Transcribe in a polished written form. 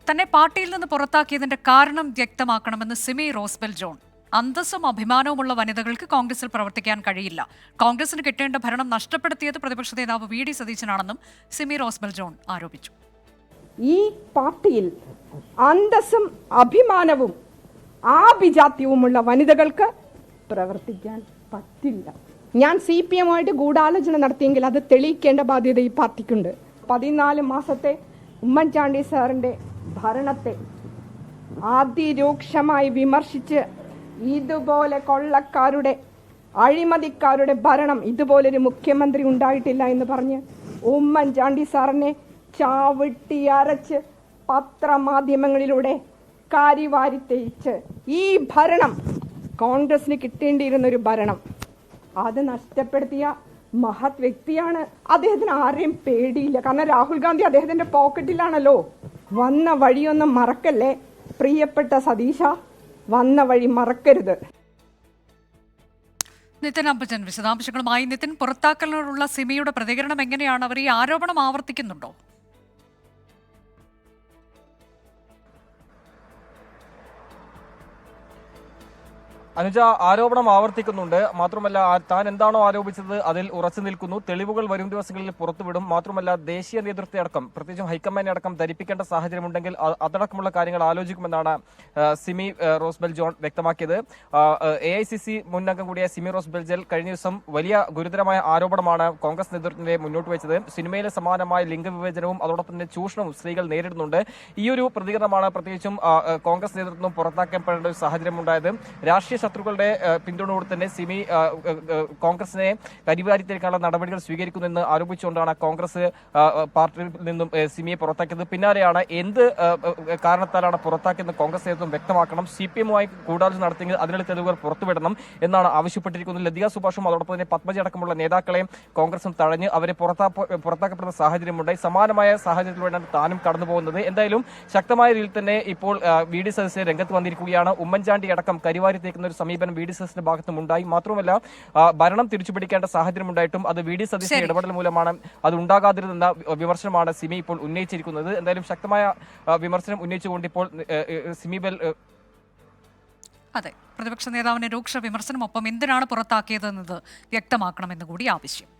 തന്നെ പാർട്ടിയിൽ നിന്ന് പുറത്താക്കിയതിന്റെ കാരണം വ്യക്തമാക്കണമെന്ന് സിമി റോസ്ബെൽ ജോൺ. അന്തസ്സും അഭിമാനവുമുള്ള വനിതകൾക്ക് കോൺഗ്രസിൽ പ്രവർത്തിക്കാൻ കഴിയില്ല. കോൺഗ്രസിന് കിട്ടേണ്ട ഭരണം നഷ്ടപ്പെടുത്തിയത് പ്രതിപക്ഷ നേതാവ് വി ഡി സതീശനാണെന്നും സിമി റോസ്ബെൽ ജോൺ ആരോപിച്ചു. ഈ പാർട്ടിയിൽ അന്തസ്സും അഭിമാനവും ആഭിജാത്യവുമുള്ള വനിതകൾക്ക് പ്രവർത്തിക്കാൻ പറ്റില്ല. ഞാൻ CPM ആയിട്ട് ഗൂഢാലോചന നടത്തിയെങ്കിൽ അത് തെളിയിക്കേണ്ട ബാധ്യത ഈ പാർട്ടിക്കുണ്ട്. 14 മാസത്തെ ഉമ്മൻചാണ്ടി സാറിൻ്റെ ഭരണത്തെ അതിരൂക്ഷമായി വിമർശിച്ച് ഇതുപോലെ കൊള്ളക്കാരുടെ അഴിമതിക്കാരുടെ ഭരണം, ഇതുപോലൊരു മുഖ്യമന്ത്രി ഉണ്ടായിട്ടില്ല എന്ന് പറഞ്ഞ് ഉമ്മൻചാണ്ടി സാറിനെ ചാവിട്ടി അരച്ച് പത്രമാധ്യമങ്ങളിലൂടെ കാരിവാരി തേച്ച് ഈ ഭരണം കോൺഗ്രസിന് കിട്ടേണ്ടിയിരുന്നൊരു ഭരണം അത് നഷ്ടപ്പെടുത്തിയ മഹത് വ്യക്തിയാണ്. അദ്ദേഹത്തിന് ആരെയും പേടിയില്ല. കാരണം രാഹുൽ ഗാന്ധി അദ്ദേഹത്തിന്റെ പോക്കറ്റിലാണല്ലോ. വന്ന വഴിയൊന്നും മറക്കല്ലേ പ്രിയപ്പെട്ട സതീശ, വന്ന വഴി മറക്കരുത്. നിതിൻ അംബുജൻ വിശദാംശങ്ങളുമായി. നിതിൻ, പുറത്താക്കലിനോടുള്ള സിമിയുടെ പ്രതികരണം എങ്ങനെയാണ്? അവർ ഈ ആരോപണം ആവർത്തിക്കുന്നുണ്ടോ? അനുജ, ആരോപണം ആവർത്തിക്കുന്നുണ്ട്. മാത്രമല്ല, താൻ എന്താണോ ആരോപിച്ചത് അതിൽ ഉറച്ചു നിൽക്കുന്നു. തെളിവുകൾ വരും ദിവസങ്ങളിൽ പുറത്തുവിടും. മാത്രമല്ല, ദേശീയ നേതൃത്വത്തെ അടക്കം, പ്രത്യേകിച്ചും ഹൈക്കമാൻഡിനെ അടക്കം ധരിപ്പിക്കേണ്ട സാഹചര്യമുണ്ടെങ്കിൽ അതടക്കമുള്ള കാര്യങ്ങൾ ആലോചിക്കുമെന്നാണ് സിമി റോസ്ബെൽ ജോൺ വ്യക്തമാക്കിയത്. AICC മുൻ അംഗം കൂടിയ സിമി റോസ്ബെൽ ജോൺ കഴിഞ്ഞ ദിവസം വലിയ ഗുരുതരമായ ആരോപണമാണ് കോൺഗ്രസ് നേതൃത്വത്തെ മുന്നോട്ട് വെച്ചത്. സിനിമയിലെ സമാനമായ ലിംഗവിവേചനവും അതോടൊപ്പം തന്നെ ചൂഷണവും സ്ത്രീകൾ നേരിടുന്നുണ്ട്. ഈ ഒരു പ്രതികരണമാണ് പ്രത്യേകിച്ചും കോൺഗ്രസ് നേതൃത്വം പുറത്താക്കപ്പെടേണ്ട ഒരു സാഹചര്യമുണ്ടായത്. രാഷ്ട്രീയ ശത്രുക്കളുടെ പിന്തുണയോട് തന്നെ സിമി കോൺഗ്രസിനെ കരിവാരിത്തേക്കാനുള്ള നടപടികൾ സ്വീകരിക്കുമെന്ന് ആരോപിച്ചുകൊണ്ടാണ് കോൺഗ്രസ് പാർട്ടിയിൽ നിന്നും സിമിയെ പുറത്താക്കിയത്. പിന്നാലെയാണ് എന്ത് കാരണത്താലാണ് പുറത്താക്കിയെന്ന് കോൺഗ്രസ് നേതൃത്വം വ്യക്തമാക്കണം. CPM-മായി ഗൂഢാലോചന നടത്തിയെങ്കിൽ അതിനുള്ള തെളിവുകൾ പുറത്തുവിടണം എന്നാണ് ആവശ്യപ്പെട്ടിരിക്കുന്നത്. ലതിക സുഭാഷും അതോടൊപ്പം തന്നെ പത്മജ അടക്കമുള്ള നേതാക്കളെ കോൺഗ്രസും തഴഞ്ഞ് അവരെ പുറത്താക്കപ്പെടുന്ന സാഹചര്യമുണ്ടായി. സമാനമായ സാഹചര്യത്തിലൂടെയാണ് താനും കടന്നു പോകുന്നത്. എന്തായാലും ശക്തമായ രീതിയിൽ തന്നെ ഇപ്പോൾ വി ഡി സതീശൻ രംഗത്ത് വന്നിരിക്കുകയാണ്. ഉമ്മൻചാണ്ടി അടക്കം കരിവാരി തേക്കുന്ന സമീപനം വി ഡി സതീശന്റെ ഭാഗത്തും ഉണ്ടായി. മാത്രമല്ല, ഭരണം തിരിച്ചുപിടിക്കേണ്ട സാഹചര്യം ഉണ്ടായിട്ടും അത് വി ഡി സതീശന്റെ ഇടപെടൽ മൂലമാണ് അത് ഉണ്ടാകാതിരുന്ന വിമർശനമാണ് സിമി ഇപ്പോൾ ഉന്നയിച്ചിരിക്കുന്നത്. എന്തായാലും ശക്തമായ വിമർശനം ഉന്നയിച്ചുകൊണ്ട് ഇപ്പോൾ സിമി ബെൽ അതെ, പ്രതിപക്ഷ നേതാവിന് രൂക്ഷ വിമർശനം. ഒപ്പം എന്തിനാണ് പുറത്താക്കിയതെന്നത് വ്യക്തമാക്കണമെന്ന് കൂടി ആവശ്യം.